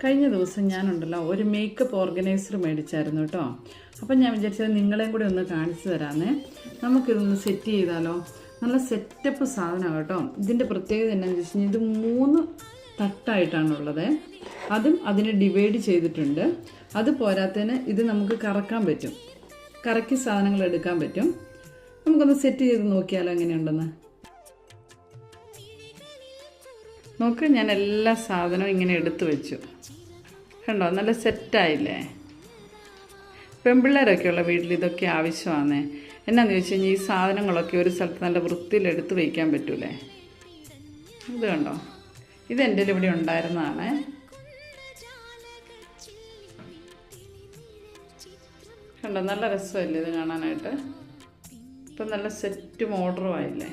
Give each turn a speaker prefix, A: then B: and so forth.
A: കഴിഞ്ഞ ദിവസം ഞാനുണ്ടല്ലോ ഒരു മേക്കപ്പ് ഓർഗനൈസർ മേടിച്ചായിരുന്നു കേട്ടോ. അപ്പം ഞാൻ വിചാരിച്ചത് നിങ്ങളെയും കൂടി ഒന്ന് കാണിച്ചു തരാമെന്നേ. നമുക്കിതൊന്ന് സെറ്റ് ചെയ്താലോ. നല്ല സെറ്റപ്പ് സാധനമാണ് കേട്ടോ. ഇതിൻ്റെ പ്രത്യേകത എന്താണെന്ന് വെച്ച് കഴിഞ്ഞാൽ ഇത് 3 തട്ടായിട്ടാണുള്ളത്. അതും അതിനെ ഡിവൈഡ് ചെയ്തിട്ടുണ്ട്. അത് പോരാത്തതിന് ഇത് നമുക്ക് കറക്കാൻ പറ്റും, കറക്കി സാധനങ്ങൾ എടുക്കാൻ പറ്റും. നമുക്കൊന്ന് സെറ്റ് ചെയ്ത് നോക്കിയാലോ എങ്ങനെയുണ്ടെന്ന്. നോക്ക്, ഞാൻ എല്ലാ സാധനവും ഇങ്ങനെ എടുത്തു വെച്ചു. കണ്ടോ, നല്ല സെറ്റായില്ലേ. പെൺപിള്ളേരൊക്കെയുള്ള വീട്ടിൽ ഇതൊക്കെ ആവശ്യമാണ്. എന്നാന്ന് ചോദിച്ചു കഴിഞ്ഞാൽ ഈ സാധനങ്ങളൊക്കെ ഒരു സ്ഥലത്ത് നല്ല വൃത്തിയിൽ എടുത്ത് വയ്ക്കാൻ പറ്റൂലേ. ഇത് കണ്ടോ, ഇത് എൻ്റെ ഇവിടെ ഉണ്ടായിരുന്നതാണ്. കണ്ടോ, നല്ല രസമല്ലേ ഇത് കാണാനായിട്ട്. ഇപ്പം നല്ല സെറ്റ് മോഡറും ആയില്ലേ.